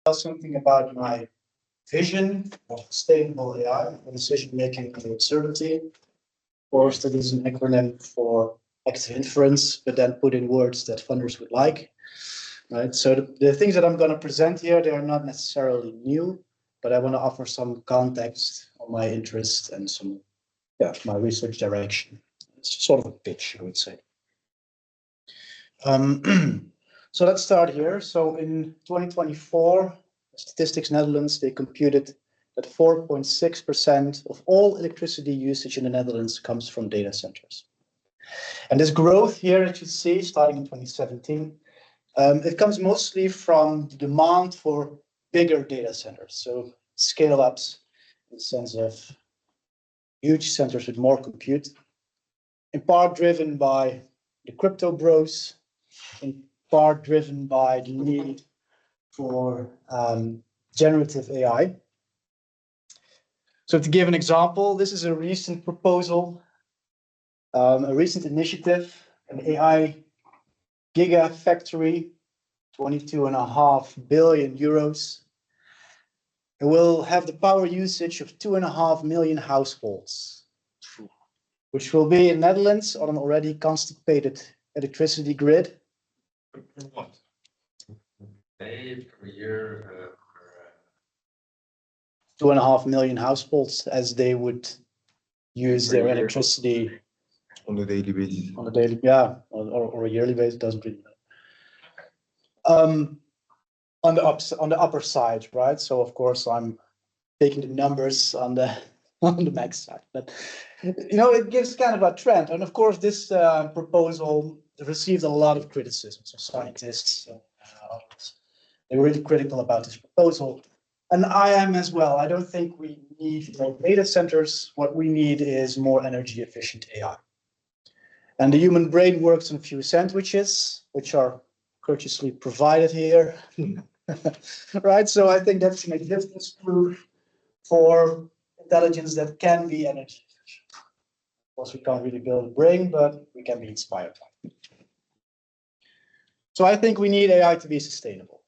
tell something about my vision of sustainable AI for decision making and absurdity. Of course, that is an acronym for active inference, but then put in words that funders would like. Right. So the things that I'm going to present here, they are not necessarily new, but I want to offer some context on my interest and some, my research direction. It's sort of a pitch, I would say. So let's start here. So in 2024, Statistics Netherlands, they computed that 4.6% of all electricity usage in the Netherlands comes from data centers. And this growth here, as you see, starting in 2017, it comes mostly from the demand for bigger data centers. So scale-ups in the sense of huge centers with more compute, in part driven by the crypto bros, in part driven by the need for generative AI. So to give an example, this is a recent proposal, a recent initiative, an AI gigafactory, 22.5 billion euros. It will have the power usage of 2.5 million households, which will be in Netherlands on an already constipated electricity grid. What? Pay per year? 2.5 million households as they would use their electricity on a daily basis. On a daily, or a yearly basis, doesn't really matter. On the upper side, right? So of course I'm taking the numbers on the max side, but it gives kind of a trend. And of course this proposal received a lot of criticism. So scientists, they were really critical about this proposal. And I am as well. I don't think we need more data centers. What we need is more energy efficient AI. And the human brain works on a few sandwiches, which are courteously provided here. Right? So I think that's an existence proof for intelligence that can be energy efficient. Of course, we can't really build a brain, but we can be inspired by it. So I think we need AI to be sustainable.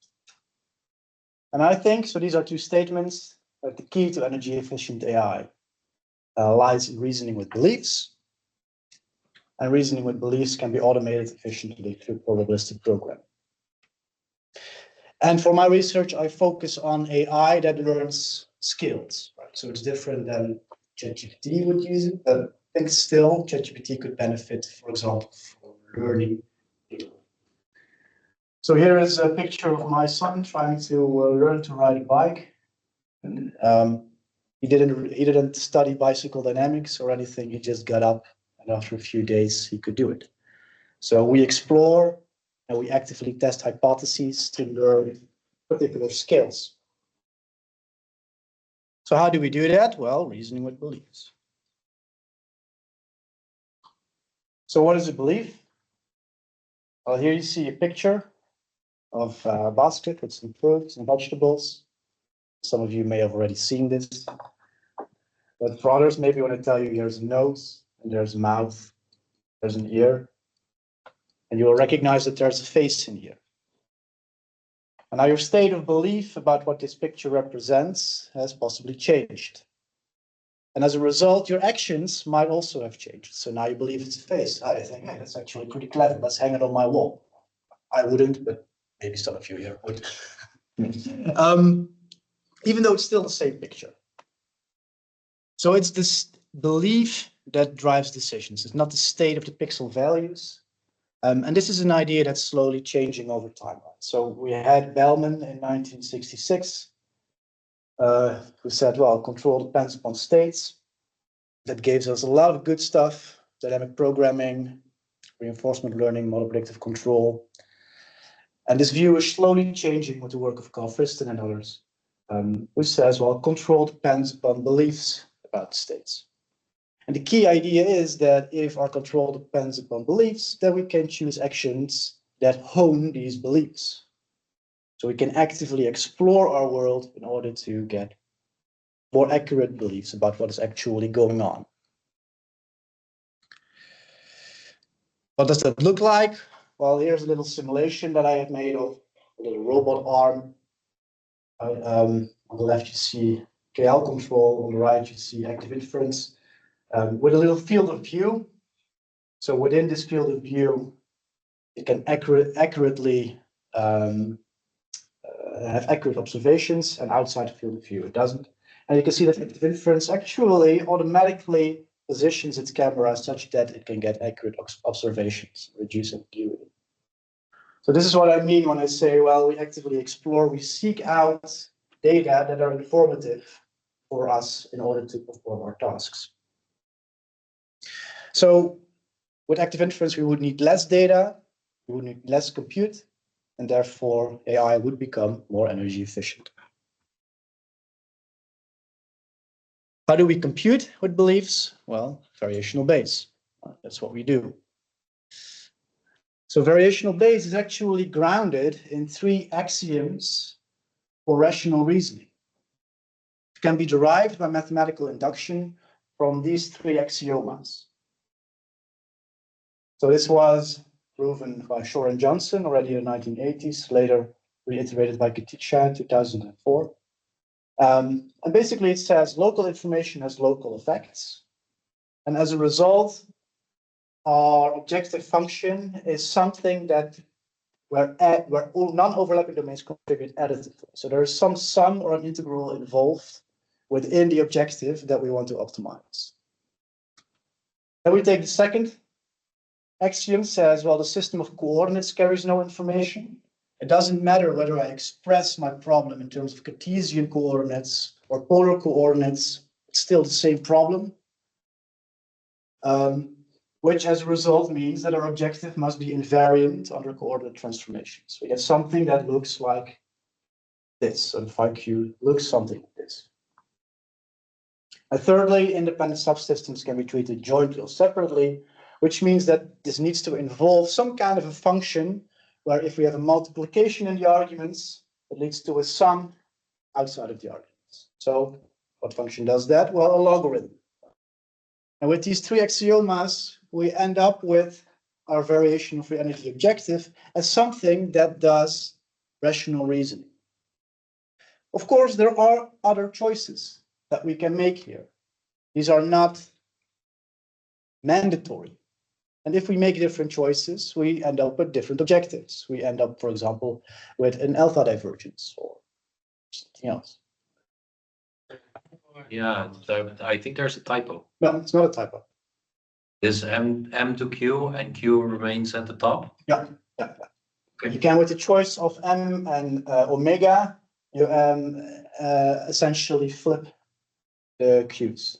And I think, so these are two statements, that the key to energy efficient AI lies in reasoning with beliefs. And reasoning with beliefs can be automated efficiently through probabilistic programming. And for my research, I focus on AI that learns skills. Right? So it's different than ChatGPT would use it, but I think still ChatGPT could benefit, for example, from learning. So here is a picture of my son trying to learn to ride a bike. And, he didn't study bicycle dynamics or anything. He just got up, and after a few days, he could do it. So we explore and we actively test hypotheses to learn particular skills. So how do we do that? Well, reasoning with beliefs. So what is a belief? Well, here you see a picture of a basket with some fruits and vegetables. Some of you may have already seen this. But for others, maybe I want to tell you here's a nose, and there's a mouth, there's an ear. And you will recognize that there's a face in here. And now your state of belief about what this picture represents has possibly changed. And as a result, your actions might also have changed. So now you believe it's a face. I think, hey, that's actually pretty clever. Let's hang it on my wall. I wouldn't, but maybe some of you here would. Even though it's still the same picture. So it's this belief that drives decisions. It's not the state of the pixel values. And this is an idea that's slowly changing over time. So we had Bellman in 1966, who said, well, control depends upon states. That gives us a lot of good stuff, dynamic programming, reinforcement learning, model predictive control. And this view is slowly changing with the work of Carl Friston and others, who says, well, control depends upon beliefs about states. And the key idea is that if our control depends upon beliefs, then we can choose actions that hone these beliefs. So we can actively explore our world in order to get more accurate beliefs about what is actually going on. What does that look like? Well, here's a little simulation that I have made of a little robot arm On the left, you see KL control. On the right, you see active inference with a little field of view. So within this field of view, it can accurately have accurate observations, and outside the field of view, it doesn't. And you can see that active inference actually automatically positions its camera such that it can get accurate observations, reduce ambiguity. So this is what I mean when I say, well, we actively explore, we seek out data that are informative for us in order to perform our tasks. So with active inference, we would need less data, we would need less compute, and therefore AI would become more energy efficient. How do we compute with beliefs? Well, variational Bayes. That's what we do. So variational Bayes is actually grounded in 3 axioms for rational reasoning. It can be derived by mathematical induction from these 3 axiomas. So this was proven by Shore and Johnson already in the 1980s, later reiterated by Katica in 2004. And basically it says local information has local effects. And as a result, our objective function is something that where all non-overlapping domains contribute additively. So there is some sum or an integral involved within the objective that we want to optimize. Then we take the second axiom, says, well, the system of coordinates carries no information. It doesn't matter whether I express my problem in terms of Cartesian coordinates or polar coordinates, it's still the same problem. Which as a result means that our objective must be invariant under coordinate transformations. We get something that looks like this. So the phi q looks something like this. And thirdly, independent subsystems can be treated jointly or separately, which means that this needs to involve some kind of a function where if we have a multiplication in the arguments, it leads to a sum outside of the arguments. So what function does that? Well, a logarithm. And with these 3 axiomas, we end up with our variation of free energy objective as something that does rational reasoning. Of course, there are other choices that we can make here. These are not mandatory. And if we make different choices, we end up with different objectives. We end up, for example, with an alpha divergence or something else. Yeah, I think there's a typo. No, it's not a typo. Is M to Q and Q remains at the top? Yeah. Okay. You can, with the choice of M and omega, you essentially flip the Q's.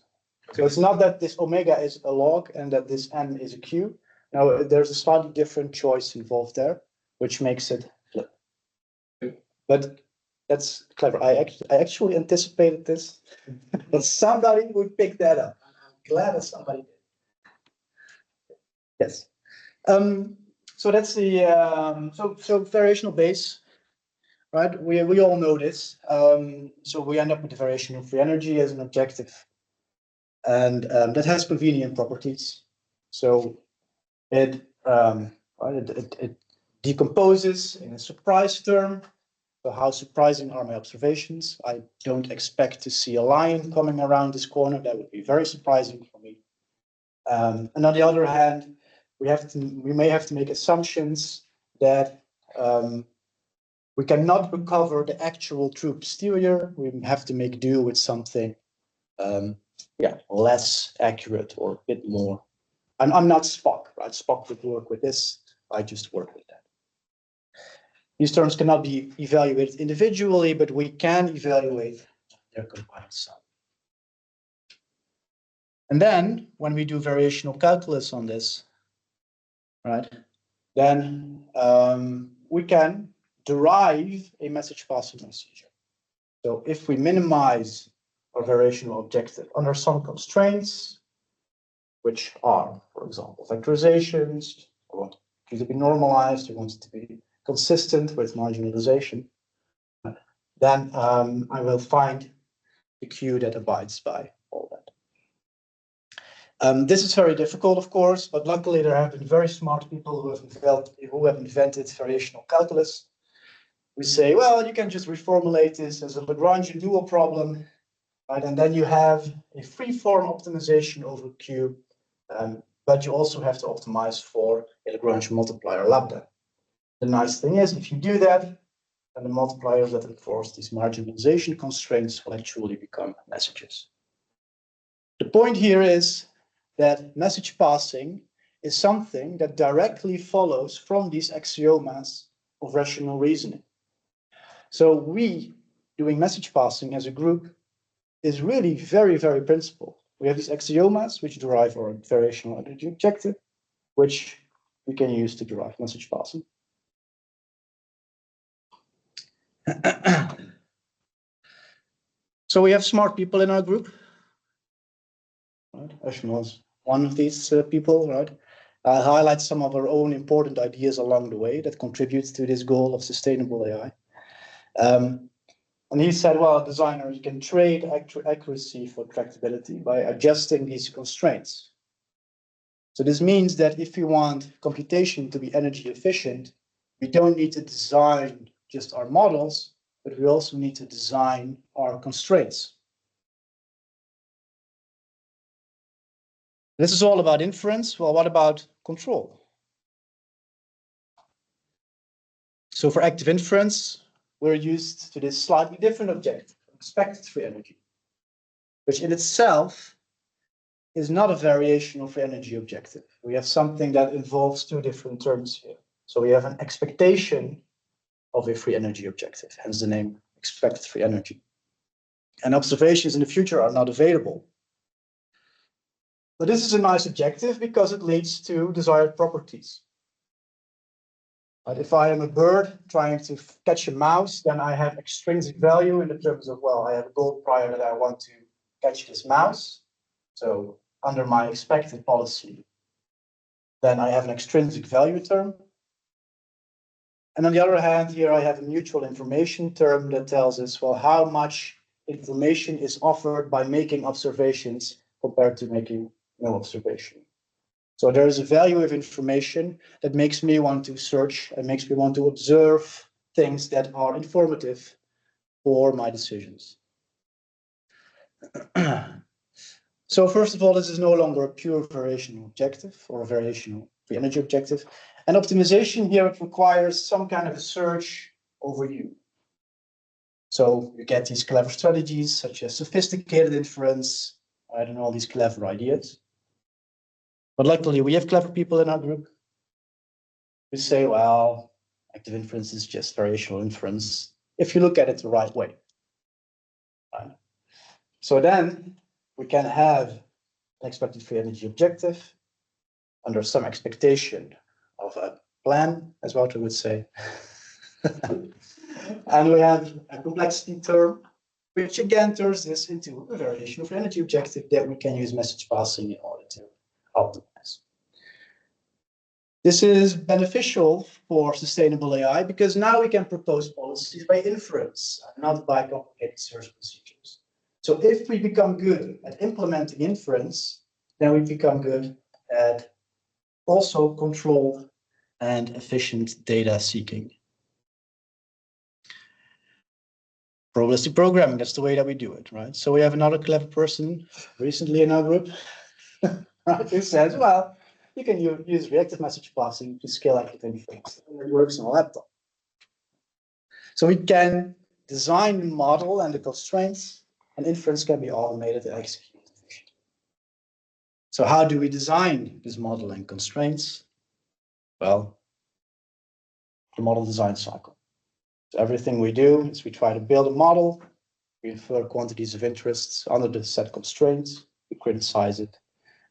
So it's not that this omega is a log and that this M is a Q. No, there's a slightly different choice involved there, which makes it flip. But that's clever. I actually anticipated this, but somebody would pick that up. I'm glad that somebody did. Yes. So that's the so variational Bayes, right? We all know this. So we end up with the variation of free energy as an objective, and that has convenient properties. So it decomposes in a surprise term. So how surprising are my observations? I don't expect to see a lion coming around this corner. That would be very surprising for me. And on the other hand, we may have to make assumptions that we cannot recover the actual true posterior. We have to make do with something less accurate or a bit more. I'm not Spock, right? Spock would work with this. I just work with that. These terms cannot be evaluated individually, but we can evaluate their combined sum. And then when we do variational calculus on this, right, then we can derive a message passing procedure. So if we minimize our variational objective under some constraints, which are, for example, factorizations, we want it to be normalized, we want it to be consistent with marginalization, then I will find the Q that abides by all that. This is very difficult, of course, but luckily there have been very smart people who have invented variational calculus. we say, well, you can just reformulate this as a Lagrangian dual problem, right? And then you have a free-form optimization over Q, but you also have to optimize for a Lagrangian multiplier lambda. The nice thing is, if you do that, then the multipliers that enforce these marginalization constraints will actually become messages. The point here is that message passing is something that directly follows from these axiomas of rational reasoning. So we, doing message passing as a group, is really very, very principled. We have these axiomas which derive our variational energy objective, which we can use to derive message passing. So we have smart people in our group. Right? Ashton was one of these people, right? Highlight some of our own important ideas along the way that contributes to this goal of sustainable AI. And he said, well, designers can trade accuracy for tractability by adjusting these constraints. So this means that if we want computation to be energy efficient, we don't need to design just our models, but we also need to design our constraints. This is all about inference. Well, what about control? So for active inference, we're used to this slightly different objective, expected free energy, which in itself is not a variational free energy objective. We have something that involves two different terms here. So we have an expectation of a free energy objective, hence the name expected free energy. And observations in the future are not available. But this is a nice objective because it leads to desired properties. But if I am a bird trying to catch a mouse, then I have extrinsic value in the terms of, well, I have a goal prior that I want to catch this mouse. So under my expected policy, then I have an extrinsic value term. And on the other hand, here I have a mutual information term that tells us, well, how much information is offered by making observations compared to making no observation. So there is a value of information that makes me want to search and makes me want to observe things that are informative for my decisions. So first of all, this is no longer a pure variational objective or a variational free energy objective. And optimization here, it requires some kind of a search over U. So you get these clever strategies such as sophisticated inference, I don't know, all these clever ideas. But luckily, we have clever people in our group who say, well, active inference is just variational inference if you look at it the right way. Right? So then we can have an expected free energy objective under some expectation of a plan, as Wouter would say. And we have a complexity term, which again turns this into a variational free energy objective that we can use message passing in order to optimize. This is beneficial for sustainable AI because now we can propose policies by inference, not by complicated search procedures. So if we become good at implementing inference, then we become good at also controlled and efficient data seeking. Probabilistic programming, that's the way that we do it, right? So we have another clever person recently in our group, right, who says, well, you can use reactive message passing to scale active inference, and it works on a laptop. So we can design the model and the constraints, and inference can be automated and executed efficiently. So how do we design this model and constraints? Well, the model design cycle. So everything we do is we try to build a model, we infer quantities of interest under the set constraints, we criticize it,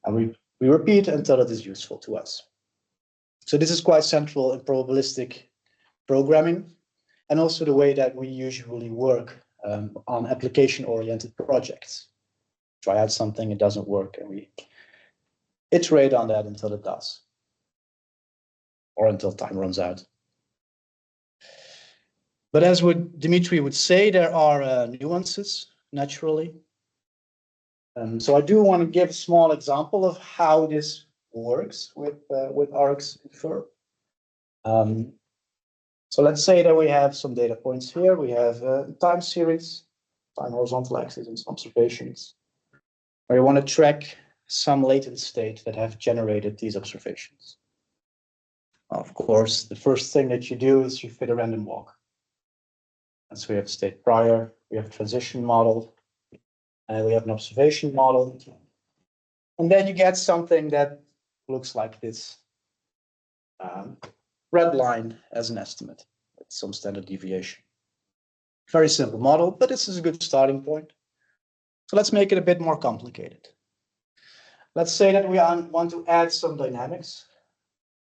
and we repeat until it is useful to us. So this is quite central in probabilistic programming, and also the way that we usually work on application-oriented projects. Try out something, it doesn't work, and we iterate on that until it does, or until time runs out. But as Dimitri would say, there are nuances, naturally. So I do want to give a small example of how this works with ArcSinfer. So let's say that we have some data points here. We have a time series, time horizontal axis, and some observations. Where you want to track some latent state that have generated these observations. Of course, the first thing that you do is you fit a random walk. And so we have state prior, we have a transition model, and we have an observation model. And then you get something that looks like this. Red line as an estimate with some standard deviation. Very simple model, but this is a good starting point. So let's make it a bit more complicated. Let's say that we want to add some dynamics.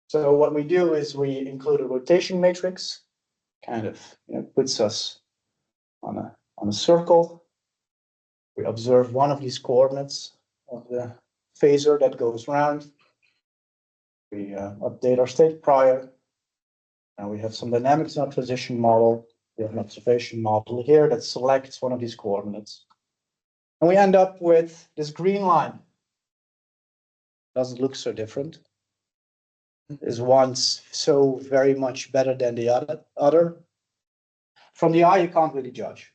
So what we do is we include a rotation matrix, kind of puts us on a circle. We observe one of these coordinates of the phasor that goes around. We update our state prior. Now we have some dynamics in our transition model. We have an observation model here that selects one of these coordinates. And we end up with this green line. Doesn't look so different. Is one so very much better than the other? From the eye, you can't really judge.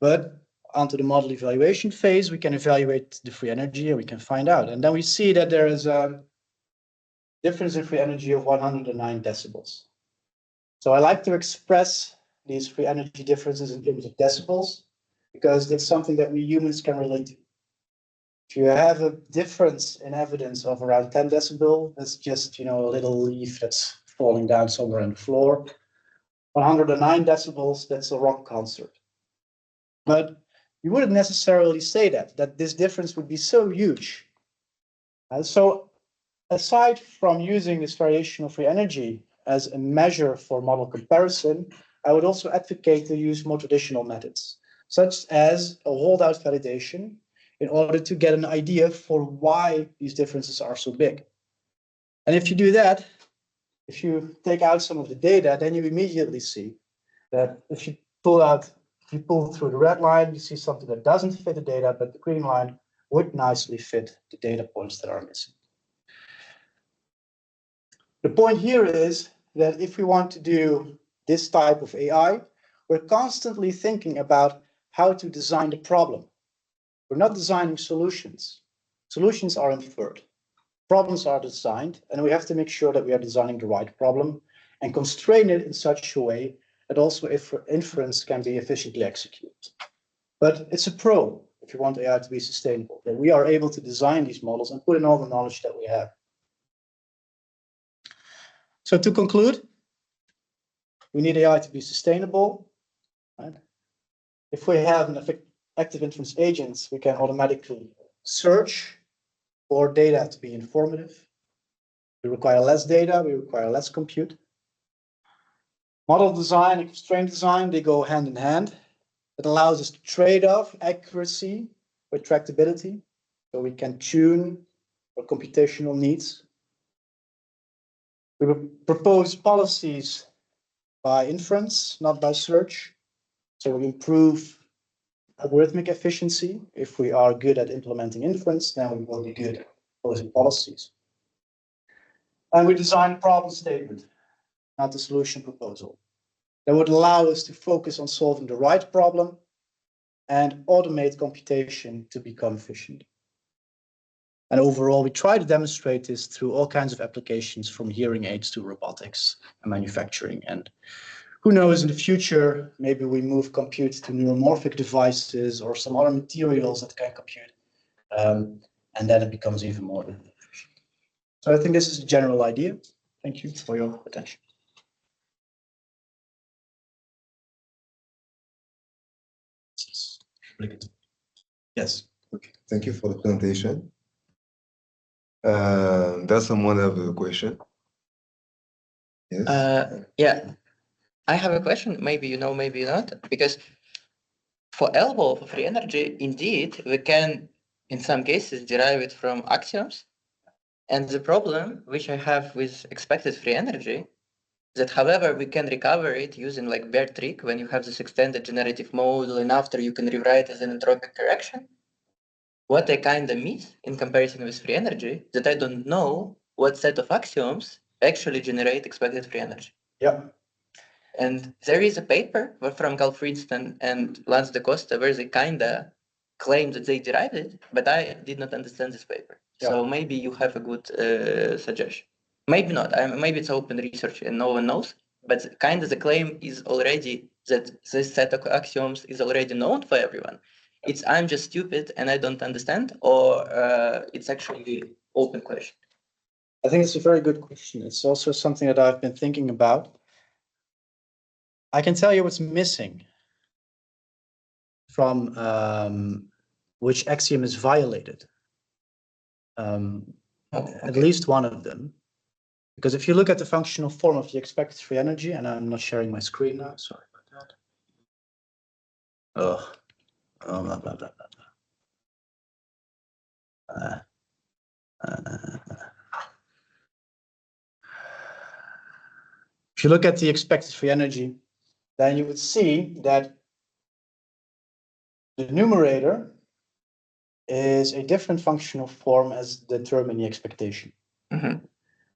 But onto the model evaluation phase, we can evaluate the free energy and we can find out. And then we see that there is a difference in free energy of 109 decibels. So I like to express these free energy differences in terms of decibels, because that's something that we humans can relate to. If you have a difference in evidence of around 10 decibel, that's just a little leaf that's falling down somewhere on the floor. 109 decibels, that's a rock concert. But you wouldn't necessarily say that this difference would be so huge. And so aside from using this variation of free energy as a measure for model comparison, I would also advocate to use more traditional methods, such as a holdout validation, in order to get an idea for why these differences are so big. And if you do that, if you take out some of the data, then you immediately see that if you pull through the red line, you see something that doesn't fit the data, but the green line would nicely fit the data points that are missing. The point here is that if we want to do this type of AI, we're constantly thinking about how to design the problem. We're not designing solutions. Solutions are inferred. Problems are designed, and we have to make sure that we are designing the right problem and constrain it in such a way that also inference can be efficiently executed. But it's a pro if you want AI to be sustainable, that we are able to design these models and put in all the knowledge that we have. So to conclude, we need AI to be sustainable. Right? If we have an active inference agents, we can automatically search for data to be informative. We require less data, we require less compute. Model design and constraint design, they go hand in hand. It allows us to trade off accuracy with tractability, so we can tune our computational needs. We propose policies by inference, not by search. So we improve algorithmic efficiency. If we are good at implementing inference, then we will be good at proposing policies. And we design a problem statement, not the solution proposal. That would allow us to focus on solving the right problem and automate computation to become efficient. And overall, we try to demonstrate this through all kinds of applications, from hearing aids to robotics and manufacturing. And who knows, in the future, maybe we move compute to neuromorphic devices or some other materials that can compute. And then it becomes even more efficient. So I think this is a general idea. Thank you for your attention. Yes. Okay, thank you for the presentation. Does someone have a question? Yes. Yeah, I have a question. Maybe you know, maybe not. Because for elbow for free energy, indeed, we can, in some cases, derive it from axioms. And the problem which I have with expected free energy, that however we can recover it using like Bear trick when you have this extended generative model, and after you can rewrite as an entropic correction. What I kind of miss in comparison with free energy, that I don't know what set of axioms actually generate expected free energy. Yeah. And there is a paper from Carl Friedstein and Lance da Costa where they kinda claim that they derived it, but I did not understand this paper. So maybe you have a good suggestion. Maybe not. Maybe it's open research and no one knows. But kind of the claim is already that this set of axioms is already known for everyone. It's I'm just stupid and I don't understand, or it's actually open question. I think it's a very good question. It's also something that I've been thinking about. I can tell you what's missing from which axiom is violated. At least one of them. Because if you look at the functional form of the expected free energy, and I'm not sharing my screen now, sorry about that. Oh, blah, blah, blah, blah. If you look at the expected free energy, then you would see that the numerator is a different functional form as the term in the expectation. Mm-hmm.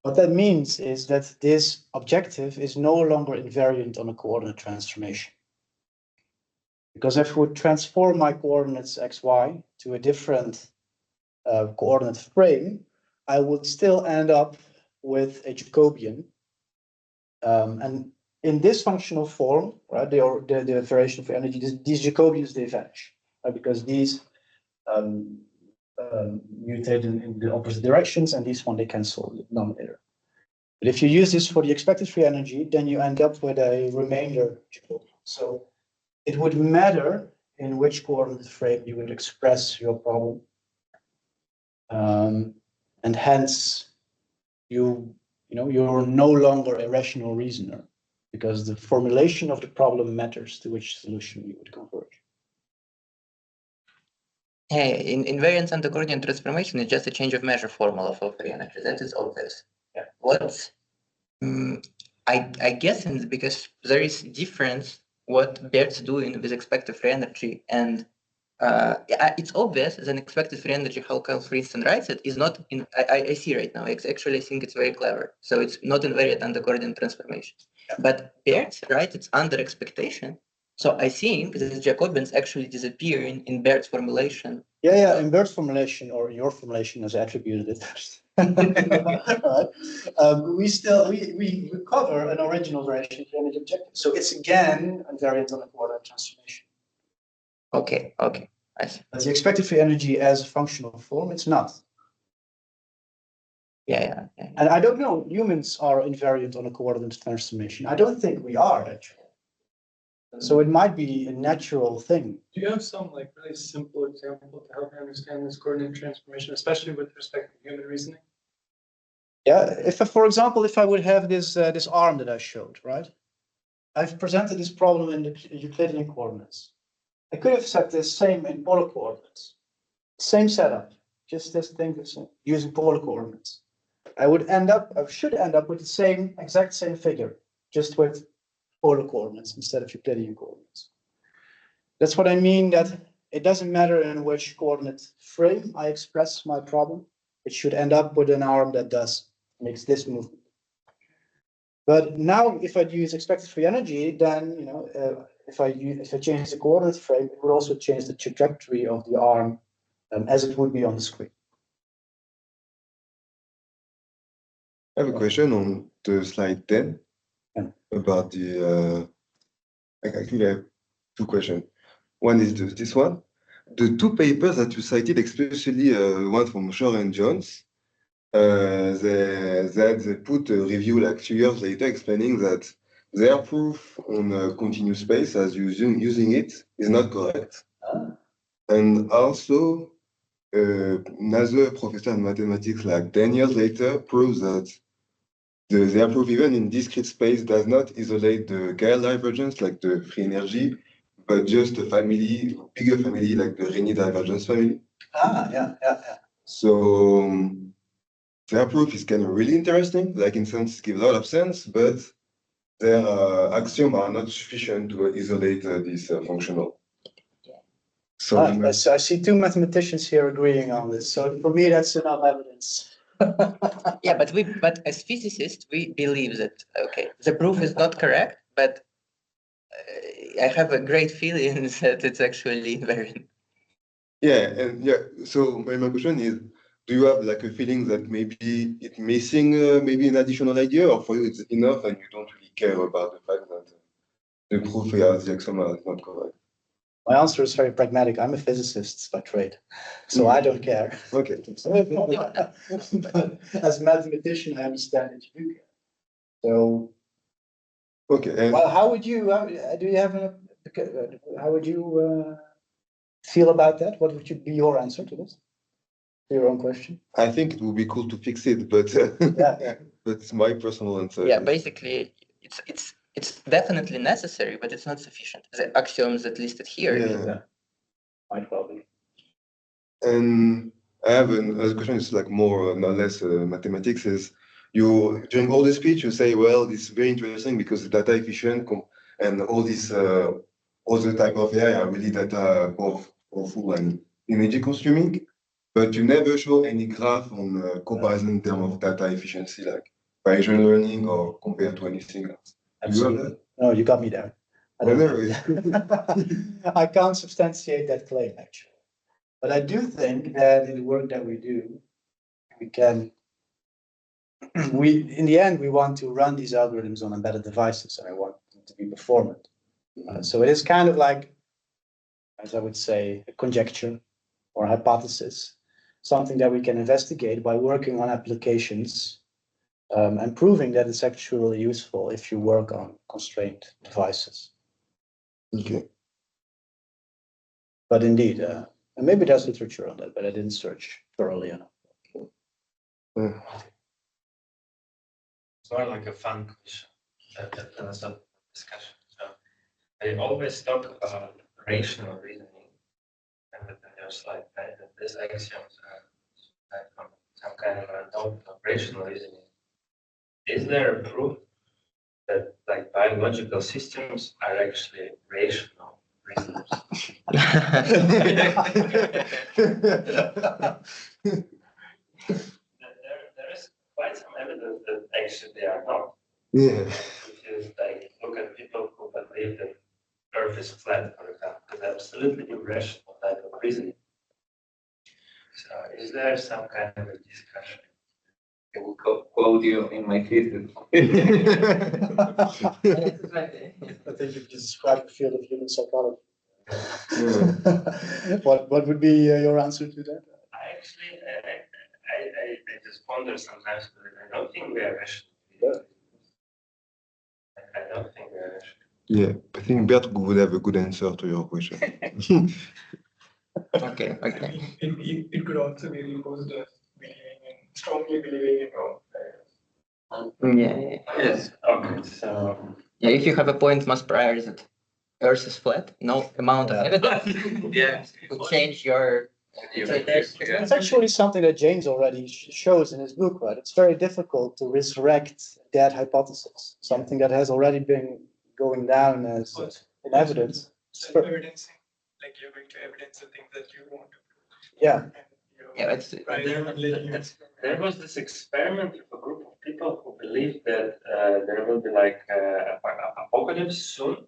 What that means is that this objective is no longer invariant on a coordinate transformation. Because if we transform my coordinates xy to a different coordinate frame, I would still end up with a Jacobian. And in this functional form, right, the variation of energy, these Jacobians, they vanish, right, because these mutate in the opposite directions, and these one, they cancel the denominator. But if you use this for the expected free energy, then you end up with a remainder Jacobian. So it would matter in which coordinate frame you would express your problem. And hence, you're no longer a rational reasoner, because the formulation of the problem matters to which solution you would converge. Hey, in invariance and coordinate transformation is just a change of measure formula for free energy. That is obvious. Yeah. What I guess because there is difference what Bert's doing with expected free energy, and it's obvious that expected free energy, how Carl Friedstein writes it, is not in. I see right now. Actually, I think it's very clever. So it's not invariant under coordinate transformation. Yeah. But Bert, right? It's under expectation. So I think that the Jacobians actually disappear in Bert's formulation. Yeah, in Bert's formulation, or in your formulation as I attributed it. Right. We recover an original variation of the energy objective. So it's again invariant on a coordinate transformation. Okay, I see. But the expected free energy as a functional form, it's not. Yeah. And I don't know, humans are invariant on a coordinate transformation. I don't think we are, actually. So it might be a natural thing. Do you have some really simple example to help me understand this coordinate transformation, especially with respect to human reasoning? Yeah, for example, if I would have this arm that I showed, right? I've presented this problem in the Euclidean coordinates. I could have set this same in polar coordinates. Same setup, just this thing using polar coordinates. I should end up with the exact same figure, just with polar coordinates instead of Euclidean coordinates. That's what I mean, that it doesn't matter in which coordinate frame I express my problem. It should end up with an arm that makes this movement. But now, if I use expected free energy, then if I change the coordinate frame, it would also change the trajectory of the arm as it would be on the screen. I have a question on the slide 10 about the. Actually, I have two questions. One is this one. The two papers that you cited, especially one from Shore and Jones, they put a review like 2 years later explaining that their proof on a continuous space as using it is not correct. And also, another professor in mathematics like 10 years later proves that their proof even in discrete space does not isolate the Gale divergence like the free energy, but just a family, bigger family like the Rényi divergence family. Yeah. So their proof is kind of really interesting, like in sense gives a lot of sense, but their axioms are not sufficient to isolate this functional. So I see two mathematicians here agreeing on this. So for me, that's enough evidence. Yeah, but as physicists, we believe that, okay, the proof is not correct, but I have a great feeling that it's actually invariant. Yeah, and yeah, so my question is, do you have like a feeling that maybe it's missing maybe an additional idea, or for you it's enough and you don't really care about the fact that the proof as the axiom is not correct? My answer is very pragmatic. I'm a physicist by trade, so I don't care. Okay. But as a mathematician, I understand that you do care. So, Okay, and well, how would you? Do you have a? How would you feel about that? What would be your answer to this? To your own question. I think it would be cool to fix it, but Yeah. that's my personal answer. Yeah, basically, it's definitely necessary, but it's not sufficient. The axioms that listed here. Yeah. Might well be. And I have another question. It's like more or less mathematics. Is you during all the speech you say, well, this is very interesting because the data efficient and all these other type of AI are really data powerful and energy consuming, but you never show any graph on comparison in terms of data efficiency, like Bayesian learning or compared to anything else. Absolutely. No, you got me there. I don't Whenever I can't substantiate that claim, actually. But I do think that in the work that we do, we can, in the end, we want to run these algorithms on embedded devices and I want them to be performant. So it is kind of like, as I would say, a conjecture or a hypothesis, something that we can investigate by working on applications and proving that it's actually useful if you work on constrained devices. Okay. But indeed, and maybe there's literature on that, but I didn't search thoroughly enough. It's more like a fun question that some discussion. So they always talk about rational reasoning, and then there's like that these axioms are like from some kind of a note of rational reasoning. Is there a proof that like biological systems are actually rational reasoners? There is quite some evidence that actually they are not. Yeah. If you like look at people who believe that Earth is flat, for example, it's absolutely irrational type of reasoning. So is there some kind of a discussion? I will quote you in my thesis. I think you described the field of human psychology. What would be your answer to that? I actually, I just ponder sometimes, but I don't think we are rational. I don't think we are rational. Yeah, I think Bert would have a good answer to your question. Okay. It could also be reposed as strongly believing in wrong. Yeah. Yes. Okay. So Yeah, if you have a point mass prior that Earth is flat, no amount of evidence could change your interpretation. It's actually something that James already shows in his book, right? It's very difficult to resurrect that hypothesis, something that has already been going down as in evidence. Self-evidencing, like you're going to evidence the things that you want to prove. Yeah. Yeah, it's there was this experiment with a group of people who believed that there will be like apocalypse soon.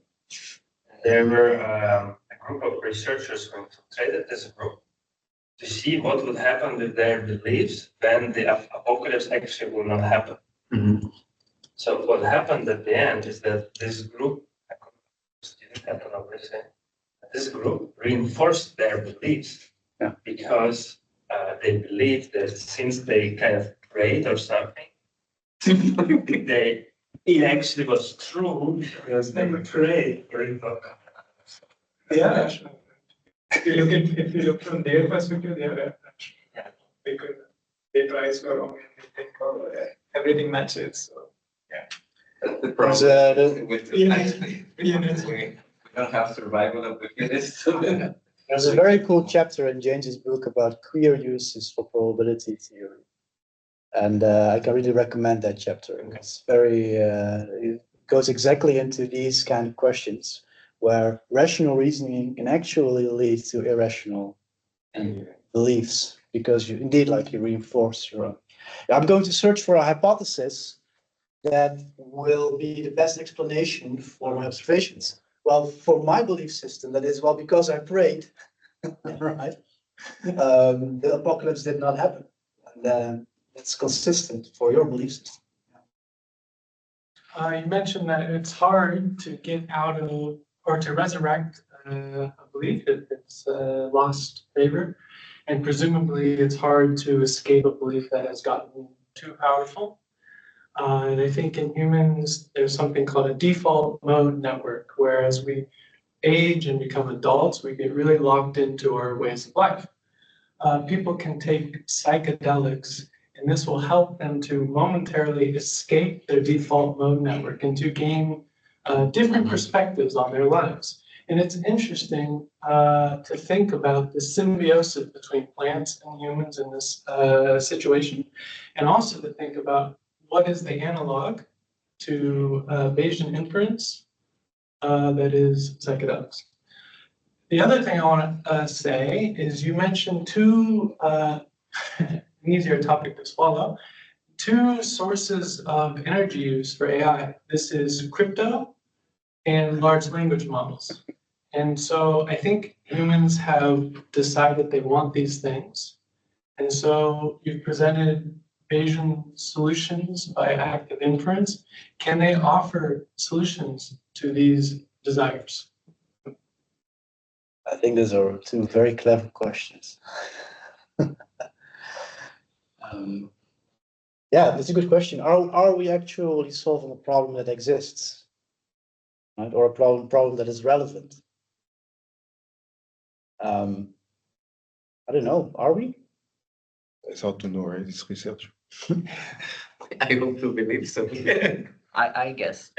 There were a group of researchers who infiltrated this group to see what would happen with their beliefs when the apocalypse actually will not happen. Mhm. So what happened at the end is that this group didn't happen, obviously. This group reinforced their beliefs because they believed that since they kind of prayed or something, it actually was true because they prayed for it. Yeah. If you look from their perspective, they are rational. Yeah. Because they try so wrong and they think, oh, everything matches. So That's the problem. we don't have survival of the fittest. There's a very cool chapter in James's book about queer uses for probability theory. And I can really recommend that chapter. It's very, it goes exactly into these kind of questions where rational reasoning can actually lead to irrational beliefs because you indeed, like, you reinforce your own. I'm going to search for a hypothesis that will be the best explanation for my observations. Well, for my belief system, that is, well, because I prayed, right? The apocalypse did not happen. And it's consistent for your belief system. You mentioned that it's hard to get out of or to resurrect a belief if it's lost favor, and presumably it's hard to escape a belief that has gotten too powerful. And I think in humans, there's something called a default mode network, whereas we age and become adults, we get really locked into our ways of life. People can take psychedelics, and this will help them to momentarily escape their default mode network and to gain different perspectives on their lives. And it's interesting to think about the symbiosis between plants and humans in this situation, and also to think about what is the analog to Bayesian inference that is psychedelics. The other thing I want to say is you mentioned two, an easier topic to swallow, two sources of energy use for AI. This is crypto and large language models. And so I think humans have decided they want these things. And so you've presented Bayesian solutions by active inference. Can they offer solutions to these desires? I think those are two very clever questions. Yeah, that's a good question. Are we actually solving a problem that exists, right? Or a problem that is relevant? I don't know. Are we? It's hard to know, right? It's research. I hope to believe so. I guess.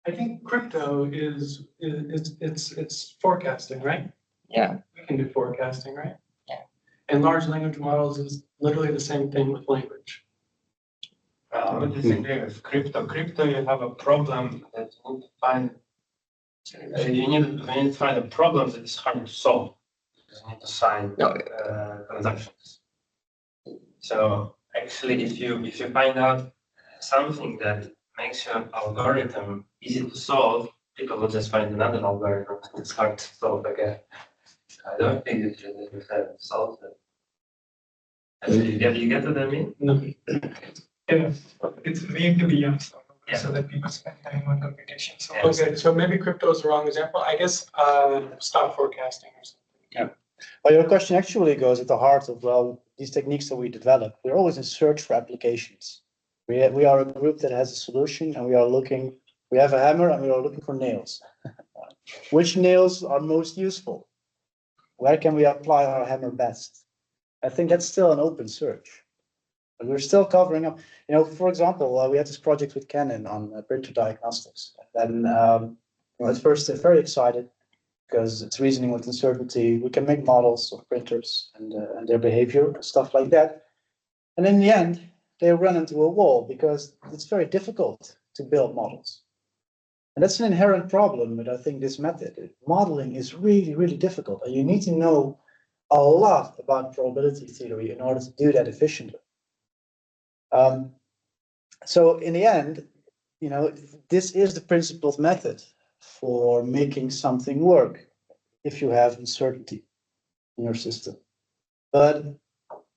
I think crypto is it's forecasting, right? Yeah. We can do forecasting, right? Yeah. And large language models is literally the same thing with language. I would disagree with crypto. Crypto, you have a problem that you need to find. You need to find a problem that is hard to solve. You need to sign transactions. So actually, if you find out something that makes your algorithm easy to solve, people will just find another algorithm that's hard to solve again. I don't think that you have solved it. You get what I mean? No. Yeah, it's made to be so that people spend time on computation. So, okay, so maybe crypto is the wrong example. I guess stock forecasting or something. Yeah. Well, your question actually goes at the heart of, well, these techniques that we develop. We're always in search for applications. We are a group that has a solution, and we have a hammer, and we are looking for nails. Which nails are most useful? Where can we apply our hammer best? I think that's still an open search. But we're still covering up, for example, we had this project with Canon on printer diagnostics. And at first, they're very excited because it's reasoning with uncertainty. We can make models of printers and their behavior, stuff like that. And in the end, they run into a wall because it's very difficult to build models. And that's an inherent problem with, I think, this method. Modeling is really, really difficult. And you need to know a lot about probability theory in order to do that efficiently. So in the end, this is the principled method for making something work if you have uncertainty in your system. But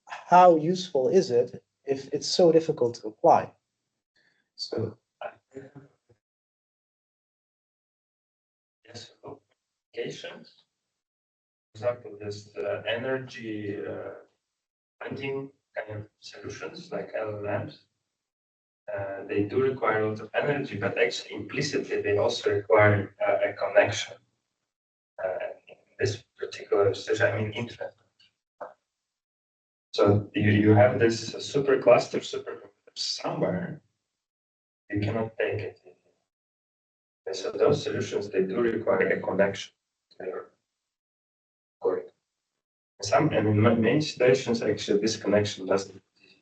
how useful is it if it's so difficult to apply? So yes, applications. For example, there's the energy hunting kind of solutions like LLMs. They do require a lot of energy, but actually implicitly they also require a connection. In this particular situation, I mean internet. So you have this supercomputer somewhere. You cannot take it. And so those solutions, they do require a connection to your algorithm. And in many situations, actually, this connection doesn't exist.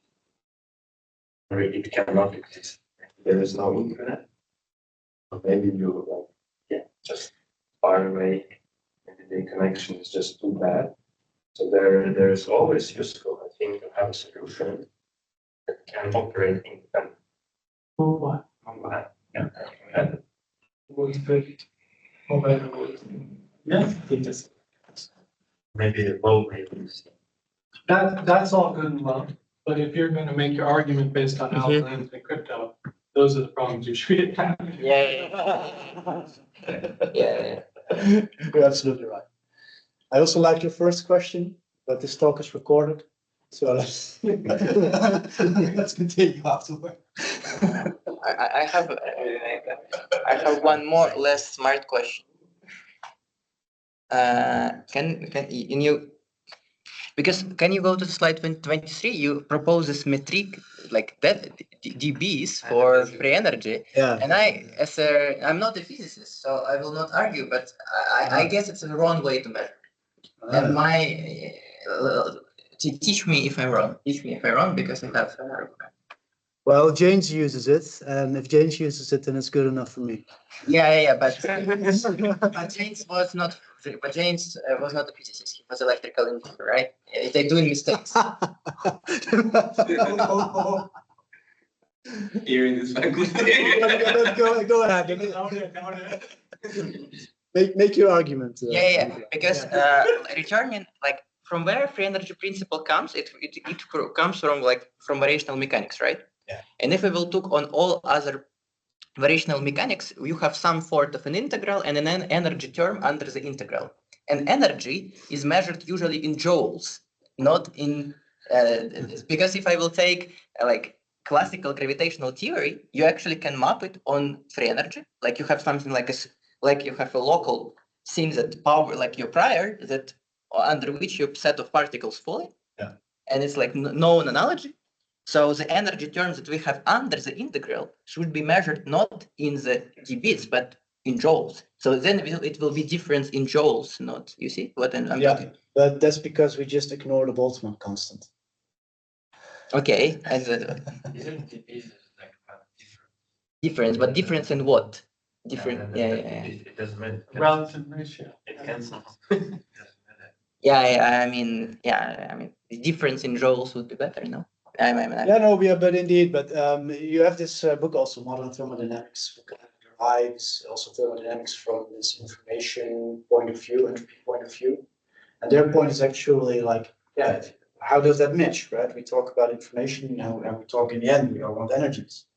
Or it cannot exist. There is no internet. Or maybe you just far away. Maybe the connection is just too bad. So there is always usefulness think you have a solution that can operate independently. What? Yeah. Yeah, I think Maybe a low latency. that's all good and well, but if you're gonna make your argument based on algorithms and crypto, those are the problems you should be attacking. Yeah. You're absolutely right. I also like your first question, but this talk is recorded. So let's, let's continue afterward. I have one more less smart question. Can you, because can you go to slide 23? You propose this metric like that dBs for free energy. Yeah. And I'm not a physicist, so I will not argue, but I guess it's the wrong way to measure. And teach me if I'm wrong. Teach me if I'm wrong, because I have. Well, James uses it, and if James uses it, then it's good enough for me. Yeah, but James was not. But James was not a physicist. He was electrical engineer, right? They're doing mistakes. Here in this faculty. Go ahead. Make your argument. Because returning, like, from where free energy principle comes, it comes from variational mechanics, right? Yeah. And if we will look on all other variational mechanics, you have some sort of an integral and an energy term under the integral. And energy is measured usually in joules, not in because if I will take like classical gravitational theory, you actually can map it on free energy. Like you have something like you have a local thing that power, like your prior, that under which your set of particles fall. Yeah. And it's like known analogy. So the energy terms that we have under the integral should be measured not in the dBs, but in joules. So then it will be difference in joules, not, you see what I'm talking? But that's because we just ignore the Boltzmann constant. Okay, and Isn't dBs like difference, but difference in what? Different, yeah. It doesn't matter. Relative ratio. It cancels. I mean, the difference in joules would be better, no? But indeed, you have this book also, Modern Thermodynamics, derives also thermodynamics from this information point of view, entropy point of view. And their point is actually like, how does that match, right? We talk about information now, and we talk in the end, we all want energies.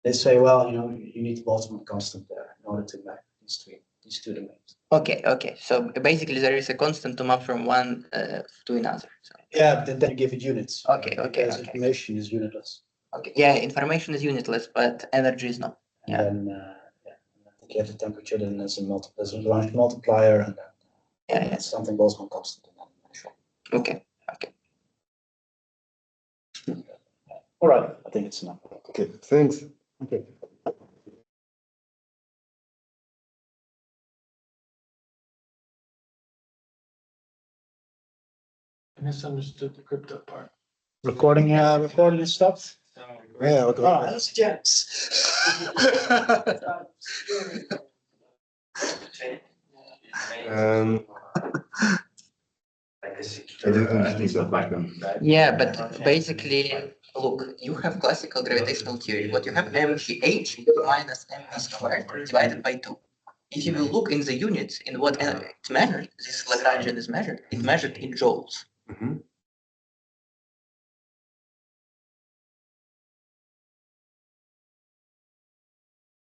They say, well, you need the Boltzmann constant there in order to map these two domains. Okay. So basically there is a constant to map from one to another. So. Yeah, but then you give it units. Okay. Information is unitless. Okay. Yeah, information is unitless, but energy is not. And then I think you have the temperature, then there's a Lagrange multiplier, and then something Boltzmann constant. Okay. All right, I think it's enough. Okay, thanks. Okay. I misunderstood the crypto part. Recording is stopped. Yeah, okay. That's James. I didn't understand that question. Yeah, but basically, look, you have classical gravitational theory. What you have mgh minus mv squared divided by 2. If you will look in the units in what it's measured, this Lagrangian is measured, it's measured in joules.